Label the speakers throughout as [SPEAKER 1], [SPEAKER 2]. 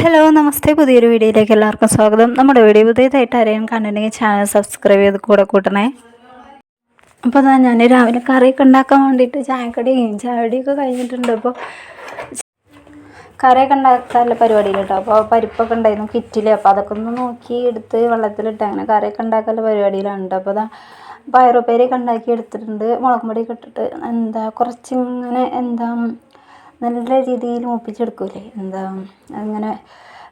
[SPEAKER 1] Hello നമസ്തേ, പുതിയൊരു വീഡിയോയിലേക്ക് എല്ലാവർക്കും സ്വാഗതം. നമ്മുടെ വീഡിയോ പുതിയതായിട്ട് ആരെയും കണ്ടിട്ടുണ്ടെങ്കിൽ ചാനൽ സബ്സ്ക്രൈബ് ചെയ്ത് കൂടെ കൂട്ടണേ. അപ്പോൾ അതാ ഞാൻ രാവിലെ കറിയൊക്കെ ഉണ്ടാക്കാൻ വേണ്ടിയിട്ട് ചായക്കടിയൊക്കെ കഴിഞ്ഞിട്ടുണ്ട്. അപ്പോൾ കറിയൊക്കെ ഉണ്ടാക്കാനുള്ള പരിപാടിയിൽ കേട്ടോ. അപ്പോൾ പരിപ്പൊക്കെ ഉണ്ടായിരുന്നു കിറ്റിൽ. അപ്പോൾ അതൊക്കെ ഒന്ന് നോക്കി എടുത്ത് വെള്ളത്തിലിട്ട് അങ്ങനെ കറിയൊക്കെ ഉണ്ടാക്കാനുള്ള പരിപാടിയിലാണ് കേട്ടോ. അപ്പോൾ അതാ പയറുപ്പേരിയൊക്കെ ഉണ്ടാക്കി എടുത്തിട്ടുണ്ട്. മുളക് പൊടിയൊക്കെ ഇട്ടിട്ട് കുറച്ചിങ്ങനെ നല്ല രീതിയിൽ മൂപ്പിച്ചെടുക്കൂലേ, അങ്ങനെ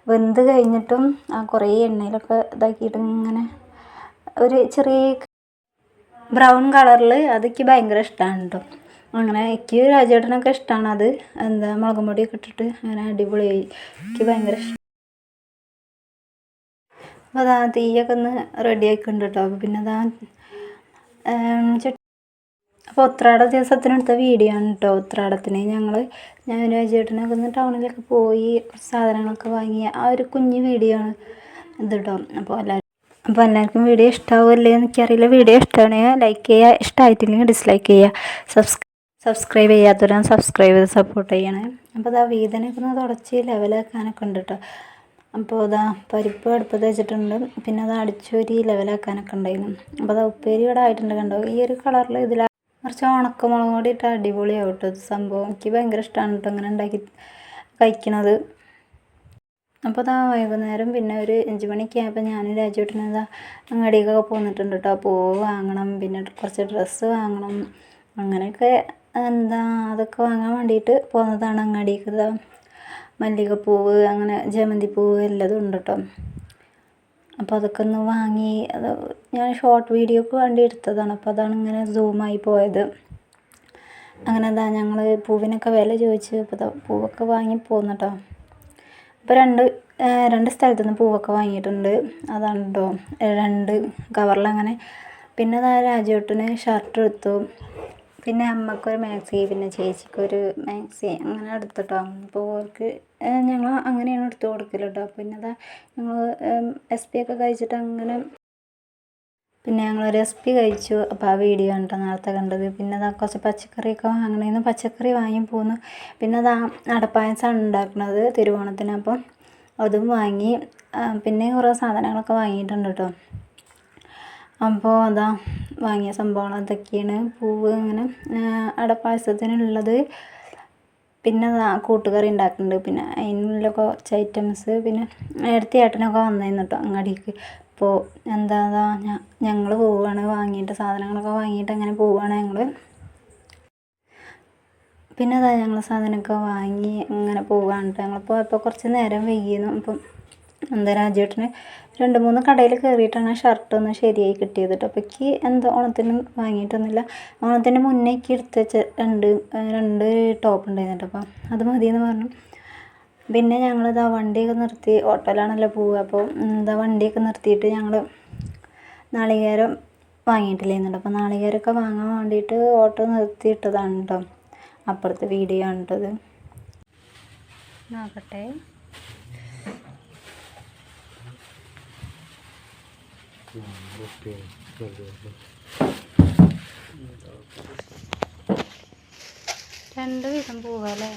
[SPEAKER 1] വെന്ത് കഴിഞ്ഞിട്ടും കുറേ എണ്ണയിലൊക്കെ ഇതാക്കിയിട്ട് ഇങ്ങനെ ഒരു ചെറിയ ബ്രൗൺ കളറിൽ അതെനിക്ക് ഭയങ്കര ഇഷ്ടമാണ് കേട്ടോ. അങ്ങനെ എനിക്ക് രാജേട്ടനൊക്കെ ഇഷ്ടമാണ് അത്. മുളക് പൊടിയൊക്കെ ഇട്ടിട്ട് അങ്ങനെ അടിപൊളിയായി, എനിക്ക് ഭയങ്കര ഇഷ്ടം. അപ്പോൾ അതാ തീയൊക്കെ ഒന്ന് റെഡി ആയിക്കുന്നുണ്ട് കേട്ടോ. അപ്പോൾ പിന്നെ അപ്പോൾ ഉത്രാട ദിവസത്തിനെടുത്ത വീഡിയോ ആണ് കേട്ടോ. ഉത്രാടത്തിന് ഞാൻ രാജേട്ടനൊക്കെ ഒന്ന് ടൗണിലൊക്കെ പോയി സാധനങ്ങളൊക്കെ വാങ്ങിയ ആ ഒരു കുഞ്ഞു വീഡിയോ ആണ് ഇത് കേട്ടോ. അപ്പോൾ എല്ലാവർക്കും വീഡിയോ ഇഷ്ടമാവുമല്ലേ എന്ന് എനിക്കറിയില്ല. വീഡിയോ ഇഷ്ടമാണെങ്കിൽ ലൈക്ക് ചെയ്യുക, ഇഷ്ടമായിട്ടില്ലെങ്കിൽ ഡിസ്ലൈക്ക് ചെയ്യുക, സബ്സ്ക്രൈബ് ചെയ്യാത്തവരാണ് സബ്സ്ക്രൈബ് ചെയ്ത് സപ്പോർട്ട് ചെയ്യണേ. അപ്പോൾ വീതനൊക്കെ ഒന്ന് തുടച്ച് ലെവലാക്കാനൊക്കെ ഉണ്ട് കേട്ടോ. അപ്പോൾ പരിപ്പ് അടുപ്പത്ത് വെച്ചിട്ടുണ്ട്. പിന്നെ അടിച്ചോരി ലെവലാക്കാനൊക്കെ ഉണ്ടായിരുന്നു. അപ്പോൾ ഉപ്പേരി ഇവിടെ ആയിട്ടുണ്ട് കണ്ടോ. ഈ ഒരു കളറിൽ കുറച്ച് ഉണക്കമുളക് പൊടി ഇട്ട് അടിപൊളിയാവും കേട്ടോ സംഭവം. എനിക്ക് ഭയങ്കര ഇഷ്ടമാണ് കേട്ടോ അങ്ങനെ ഉണ്ടാക്കി കഴിക്കണത്. അപ്പോൾ വൈകുന്നേരം പിന്നെ ഒരു 5 മണിയൊക്കെ ആയപ്പോൾ ഞാൻ രാജേട്ടന് അങ്ങാടിക്കൊക്കെ പോന്നിട്ടുണ്ട് കേട്ടോ. പൂവ് വാങ്ങണം, പിന്നെ കുറച്ച് ഡ്രസ്സ് വാങ്ങണം, അങ്ങനെയൊക്കെ അതൊക്കെ വാങ്ങാൻ വേണ്ടിയിട്ട് പോകുന്നതാണ് അങ്ങാടിക്ക്. മല്ലികപ്പൂവ്, അങ്ങനെ ജമന്തിപ്പൂവ് എല്ലാതും ഉണ്ട് കേട്ടോ. അപ്പോൾ അതൊക്കെ ഒന്ന് വാങ്ങി. ഞാൻ ഷോർട്ട് വീഡിയോക്ക് വേണ്ടി എടുത്തതാണ്. അപ്പോൾ അതാണ് ഇങ്ങനെ സൂമായി പോയത്. അങ്ങനെ ഞങ്ങൾ പൂവിനൊക്കെ വില ചോദിച്ച് അപ്പോൾ പൂവൊക്കെ വാങ്ങി പോന്നു കേട്ടോ. അപ്പോൾ രണ്ട് സ്ഥലത്തുനിന്ന് പൂവൊക്കെ വാങ്ങിയിട്ടുണ്ട്. അതാണ് കേട്ടോ 2 കവറിലങ്ങനെ. പിന്നെ രാജേട്ടന് ഷർട്ട് എടുത്തു, പിന്നെ അമ്മക്കൊരു മാക്സി, പിന്നെ ചേച്ചിക്കൊരു മാക്സി അങ്ങനെ എടുത്തിട്ടോ. അപ്പോൾ അവർക്ക് ഞങ്ങൾ അങ്ങനെയാണ് എടുത്ത് കൊടുക്കല് കേട്ടോ. പിന്നെ ഞങ്ങൾ SP ഒക്കെ കഴിച്ചിട്ട് അങ്ങനെ പിന്നെ ഞങ്ങളൊരു SP കഴിച്ചു. അപ്പോൾ ആ വീഡിയോ ആണ് കേട്ടോ നേരത്തെ കണ്ടത്. പിന്നെ കുറച്ച് പച്ചക്കറിയൊക്കെ വാങ്ങണമെന്ന് പച്ചക്കറി വാങ്ങി പോന്നു. പിന്നെ അടപ്പായസമാണ് ഉണ്ടാക്കുന്നത് തിരുവോണത്തിന്. അപ്പം അതും വാങ്ങി. പിന്നെ കുറേ സാധനങ്ങളൊക്കെ വാങ്ങിയിട്ടുണ്ട് കേട്ടോ. അപ്പോൾ വാങ്ങിയ സംഭവങ്ങൾ അതൊക്കെയാണ്. പൂവ് ഇങ്ങനെ അടപ്പായസത്തിനുള്ളത്. പിന്നെ കൂട്ടുകറി ഉണ്ടാക്കുന്നുണ്ട്. പിന്നെ അതിനുള്ള കുറച്ച് ഐറ്റംസ്. പിന്നെ ഏട്ടനൊക്കെ വന്നിരുന്നു കേട്ടോ അങ്ങാടിക്ക്. അപ്പോൾ ഞങ്ങൾ പോവുകയാണ്, വാങ്ങിയിട്ട് സാധനങ്ങളൊക്കെ വാങ്ങിയിട്ട് അങ്ങനെ പോവുകയാണ് ഞങ്ങൾ. പിന്നെ ഞങ്ങൾ സാധനമൊക്കെ വാങ്ങി അങ്ങനെ പോവുകയാണ് കേട്ടോ. ഞങ്ങളിപ്പോൾ കുറച്ച് നേരം വൈകിയിരുന്നു. അപ്പം രാജേട്ടന് 2-3 കടയിൽ കയറിയിട്ടാണ് ഷർട്ട് ഒന്ന് ശരിയായി കിട്ടിയത് കേട്ടോ. അപ്പോൾ എനിക്ക് ഓണത്തിന് വാങ്ങിയിട്ടൊന്നുമില്ല. ഓണത്തിന് മുന്നേക്ക് എടുത്ത് വെച്ച രണ്ട് ടോപ്പ് ഉണ്ടായിരുന്നു കേട്ടോ. അപ്പം അത് മതിയെന്ന് പറഞ്ഞു. പിന്നെ ഞങ്ങൾ വണ്ടിയൊക്കെ നിർത്തി, ഓട്ടോയിലാണല്ലോ പോവുക. അപ്പോൾ വണ്ടിയൊക്കെ നിർത്തിയിട്ട് ഞങ്ങൾ നാളികേരം വാങ്ങിയിട്ടില്ലായിരുന്നു. അപ്പോൾ നാളികേരമൊക്കെ വാങ്ങാൻ വേണ്ടിയിട്ട് ഓട്ടോ നിർത്തിയിട്ടതാണ് കേട്ടോ. അപ്പുറത്തെ വീഡിയോ ആണ് കേട്ടത്. നോക്കട്ടെ. രണ്ട് വീതം പോവല്ലേ.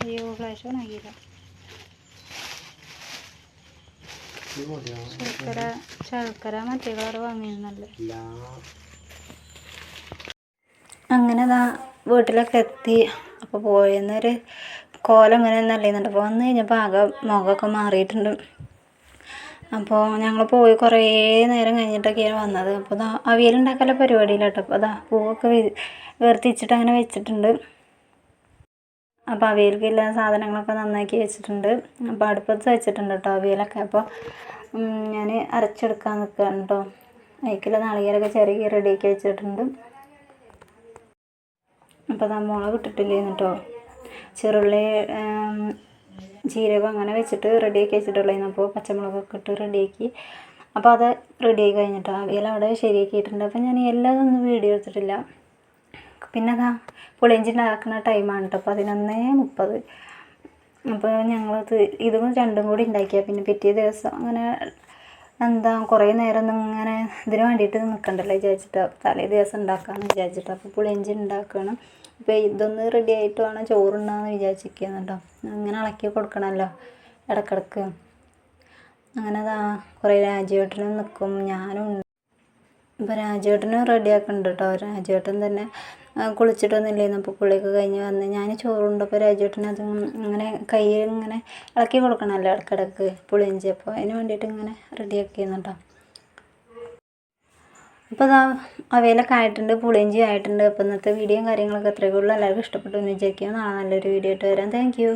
[SPEAKER 1] അയ്യോ ഫ്ലാഷ് ഓണാക്കിയില്ല. ശർക്കര മറ്റേ കളർ വാങ്ങിയിരുന്നല്ലേ. അങ്ങനെ വീട്ടിലൊക്കെ എത്തി. അപ്പോൾ പോയെന്നൊരു കോലം ഇങ്ങനെ നല്ലുന്നുണ്ട്. അപ്പോൾ വന്നു കഴിഞ്ഞപ്പോൾ ആകെ മുഖമൊക്കെ മാറിയിട്ടുണ്ട്. അപ്പോൾ ഞങ്ങൾ പോയി കുറേ നേരം കഴിഞ്ഞിട്ടൊക്കെയാണ് വന്നത്. അപ്പോൾ അവിയലുണ്ടാക്കാനുള്ള പരിപാടിയില്ല കേട്ടോ. അപ്പോൾ പൂവൊക്കെ വേർതിരിച്ചിട്ട് അങ്ങനെ വെച്ചിട്ടുണ്ട്. അപ്പോൾ അവിയൽക്കുള്ള സാധനങ്ങളൊക്കെ നന്നാക്കി വെച്ചിട്ടുണ്ട്. അപ്പോൾ അടുപ്പത്ത് വെച്ചിട്ടുണ്ട് കേട്ടോ അവിയലൊക്കെ. അപ്പോൾ ഞാൻ അരച്ചെടുക്കാൻ നിൽക്കുകയാണ് കേട്ടോ. അതിലേക്കുള്ള നാളികേരമൊക്കെ ചെറിയ റെഡിയാക്കി വെച്ചിട്ടുണ്ട്. അപ്പോൾ മുളക് ഇട്ടിട്ടില്ലേന്ന് കേട്ടോ. ചെറുള്ളി, ജീരകം അങ്ങനെ വെച്ചിട്ട് റെഡിയാക്കി വെച്ചിട്ടുള്ളതായിരുന്നു. അപ്പോൾ പച്ചമുളകൊക്കെ ഇട്ട് റെഡിയാക്കി. അപ്പോൾ അത് റെഡിയാക്കി കഴിഞ്ഞിട്ടോ അവിയൽ അവിടെ ശരിയാക്കിയിട്ടുണ്ട്. അപ്പോൾ ഞാൻ എല്ലാതൊന്നും വീഡിയോ എടുത്തിട്ടില്ല. പിന്നെ പുളിയിഞ്ചി ഉണ്ടാക്കുന്ന ടൈമാണ് കേട്ടോ. 11:30. അപ്പോൾ ഞങ്ങളത് ഇതും 2ഉം കൂടി ഉണ്ടാക്കിയാൽ പിന്നെ പിറ്റേ ദിവസം അങ്ങനെ കുറേ നേരം ഒന്നും ഇങ്ങനെ ഇതിന് വേണ്ടിയിട്ട് നിൽക്കണ്ടല്ലോ വിചാരിച്ചിട്ട് തലേ ദിവസം ഉണ്ടാക്കാമെന്ന് വിചാരിച്ചിട്ട് അപ്പോൾ പുളിയിഞ്ചി ഉണ്ടാക്കണം. ഇപ്പോൾ ഇതൊന്ന് റെഡി ആയിട്ട് വേണം ചോറുണ്ടാന്ന് വിചാരിച്ചിരിക്കുന്നുണ്ടോ. അങ്ങനെ ഇളക്കി കൊടുക്കണമല്ലോ ഇടക്കിടക്ക്. അങ്ങനെ കുറേ രാജുവേട്ടനും നിൽക്കും, ഞാനും ഉണ്ട്. ഇപ്പോൾ രാജുവേട്ടനും റെഡിയാക്കുന്നുണ്ട് കേട്ടോ. രാജുവേട്ടൻ തന്നെ കുളിച്ചിട്ടൊന്നുമില്ലായിരുന്നു. അപ്പോൾ കുളിയൊക്കെ കഴിഞ്ഞ് വന്ന് ഞാൻ ചോറുണ്ടപ്പോൾ രാജുവേട്ടൻ അത് ഇങ്ങനെ കയ്യിൽ ഇങ്ങനെ ഇളക്കി കൊടുക്കണമല്ലോ ഇടക്കിടക്ക് പുളിയിഞ്ചി. അപ്പോൾ അതിന് വേണ്ടിയിട്ട് ഇങ്ങനെ റെഡിയാക്കിയിരുന്നു കേട്ടോ. അപ്പോൾ ഇതാ അവയിലൊക്കെ ആയിട്ടുണ്ട്, പുളിയിഞ്ചി ആയിട്ടുണ്ട്. അപ്പോൾ ഇന്നത്തെ വീഡിയോയും കാര്യങ്ങളൊക്കെ അത്രയൊക്കെ ഉള്ളൂ. എല്ലാവർക്കും ഇഷ്ടപ്പെട്ടു എന്ന് വിചാരിക്കുക. നാളെ നല്ലൊരു വീഡിയോ ആയിട്ട് വരാം. Thank you.